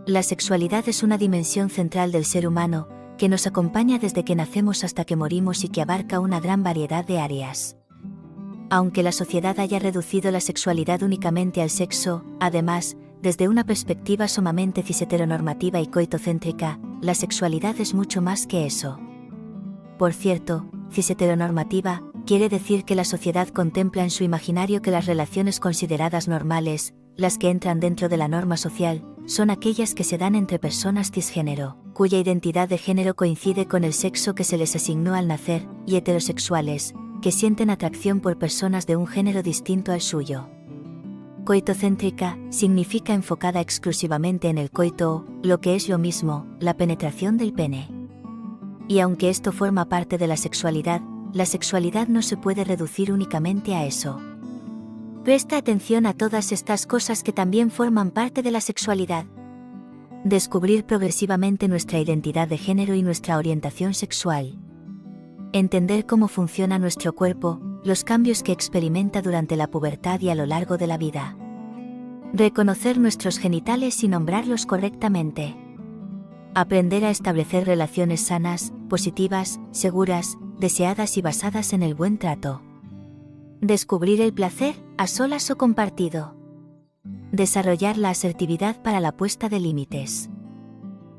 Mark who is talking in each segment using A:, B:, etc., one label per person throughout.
A: La sexualidad es una dimensión central del ser humano, que nos acompaña desde que nacemos hasta que morimos y que abarca una gran variedad de áreas. Aunque la sociedad haya reducido la sexualidad únicamente al sexo, además, desde una perspectiva sumamente cis-heteronormativa y coitocéntrica, la sexualidad es mucho más que eso. Por cierto, cis-heteronormativa quiere decir que la sociedad contempla en su imaginario que las relaciones consideradas normales, las que entran dentro de la norma social, son aquellas que se dan entre personas cisgénero, cuya identidad de género coincide con el sexo que se les asignó al nacer, y heterosexuales, que sienten atracción por personas de un género distinto al suyo. Coitocéntrica significa enfocada exclusivamente en el coito o, lo que es lo mismo, la penetración del pene. Y aunque esto forma parte de la sexualidad no se puede reducir únicamente a eso. Presta atención a todas estas cosas que también forman parte de la sexualidad. Descubrir progresivamente nuestra identidad de género y nuestra orientación sexual. Entender cómo funciona nuestro cuerpo, los cambios que experimenta durante la pubertad y a lo largo de la vida. Reconocer nuestros genitales y nombrarlos correctamente. Aprender a establecer relaciones sanas, positivas, seguras, deseadas y basadas en el buen trato. Descubrir el placer, a solas o compartido. Desarrollar la asertividad para la puesta de límites.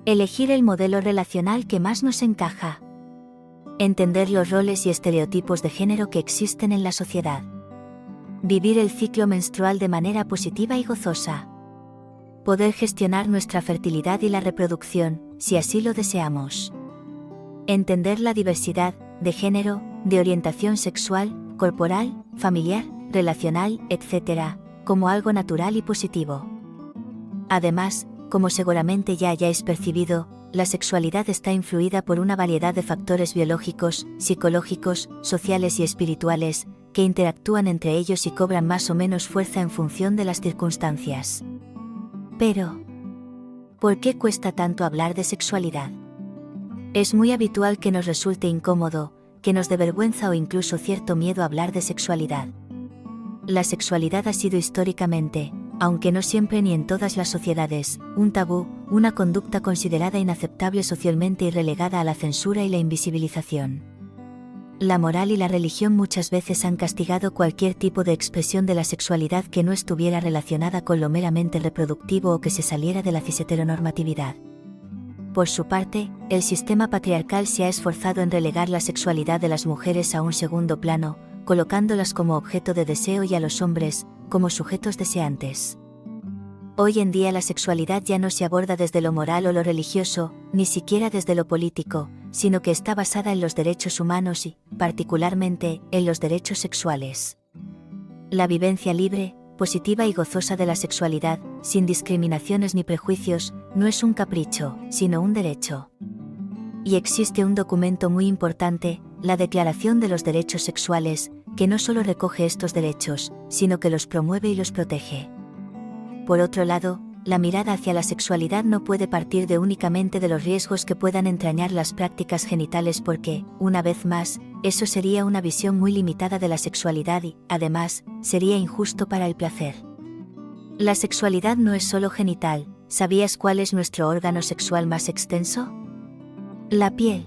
A: Elegir el modelo relacional que más nos encaja. Entender los roles y estereotipos de género que existen en la sociedad. Vivir el ciclo menstrual de manera positiva y gozosa. Poder gestionar nuestra fertilidad y la reproducción, si así lo deseamos. Entender la diversidad, de género, de orientación sexual, corporal, familiar, relacional, etc., como algo natural y positivo. Además, como seguramente ya hayáis percibido, la sexualidad está influida por una variedad de factores biológicos, psicológicos, sociales y espirituales, que interactúan entre ellos y cobran más o menos fuerza en función de las circunstancias. Pero, ¿por qué cuesta tanto hablar de sexualidad? Es muy habitual que nos resulte incómodo, que nos dé vergüenza o incluso cierto miedo hablar de sexualidad. La sexualidad ha sido históricamente, aunque no siempre ni en todas las sociedades, un tabú, una conducta considerada inaceptable socialmente y relegada a la censura y la invisibilización. La moral y la religión muchas veces han castigado cualquier tipo de expresión de la sexualidad que no estuviera relacionada con lo meramente reproductivo o que se saliera de la cis-heteronormatividad. Por su parte, el sistema patriarcal se ha esforzado en relegar la sexualidad de las mujeres a un segundo plano, colocándolas como objeto de deseo y a los hombres, como sujetos deseantes. Hoy en día la sexualidad ya no se aborda desde lo moral o lo religioso, ni siquiera desde lo político, sino que está basada en los derechos humanos y, particularmente, en los derechos sexuales. La vivencia libre, positiva y gozosa de la sexualidad, sin discriminaciones ni prejuicios, no es un capricho, sino un derecho. Y existe un documento muy importante, la Declaración de los Derechos Sexuales, que no solo recoge estos derechos, sino que los promueve y los protege. Por otro lado, la mirada hacia la sexualidad no puede partir únicamente de los riesgos que puedan entrañar las prácticas genitales porque, una vez más, eso sería una visión muy limitada de la sexualidad y, además, sería injusto para el placer. La sexualidad no es solo genital. ¿Sabías cuál es nuestro órgano sexual más extenso? La piel.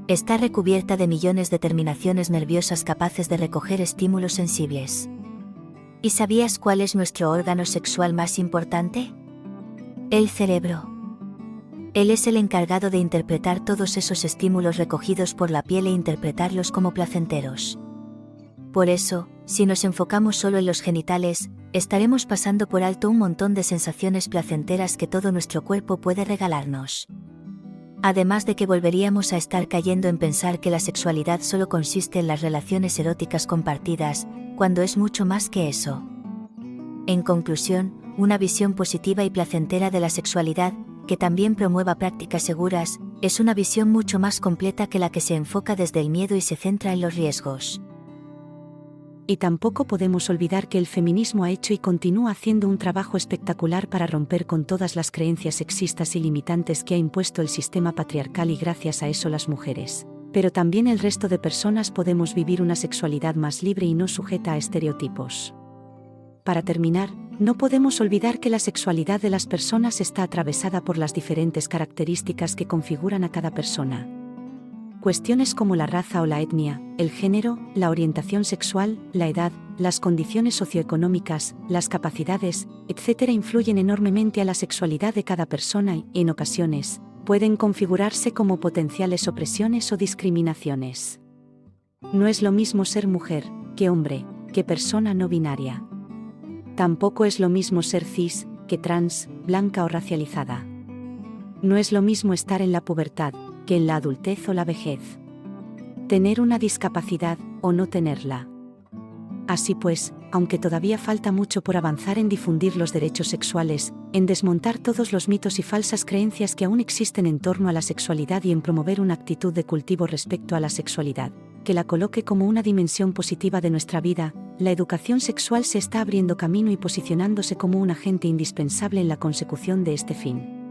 A: Está recubierta de millones de terminaciones nerviosas capaces de recoger estímulos sensibles. ¿Y sabías cuál es nuestro órgano sexual más importante? El cerebro. Él es el encargado de interpretar todos esos estímulos recogidos por la piel e interpretarlos como placenteros. Por eso, si nos enfocamos solo en los genitales, estaremos pasando por alto un montón de sensaciones placenteras que todo nuestro cuerpo puede regalarnos. Además de que volveríamos a estar cayendo en pensar que la sexualidad solo consiste en las relaciones eróticas compartidas, cuando es mucho más que eso. En conclusión, una visión positiva y placentera de la sexualidad, que también promueva prácticas seguras, es una visión mucho más completa que la que se enfoca desde el miedo y se centra en los riesgos.
B: Y tampoco podemos olvidar que el feminismo ha hecho y continúa haciendo un trabajo espectacular para romper con todas las creencias sexistas y limitantes que ha impuesto el sistema patriarcal y gracias a eso las mujeres, pero también el resto de personas podemos vivir una sexualidad más libre y no sujeta a estereotipos. Para terminar, No podemos olvidar que la sexualidad de las personas está atravesada por las diferentes características que configuran a cada persona. Cuestiones como la raza o la etnia, el género, la orientación sexual, la edad, las condiciones socioeconómicas, las capacidades, etc. influyen enormemente a la sexualidad de cada persona y, en ocasiones, pueden configurarse como potenciales opresiones o discriminaciones. No es lo mismo ser mujer, que hombre, que persona no binaria. Tampoco es lo mismo ser cis, que trans, blanca o racializada. No es lo mismo estar en la pubertad, que en la adultez o la vejez. Tener una discapacidad, o no tenerla. Así pues, aunque todavía falta mucho por avanzar en difundir los derechos sexuales, en desmontar todos los mitos y falsas creencias que aún existen en torno a la sexualidad y en promover una actitud de cultivo respecto a la sexualidad, que la coloque como una dimensión positiva de nuestra vida, la educación sexual se está abriendo camino y posicionándose como un agente indispensable en la consecución de este fin.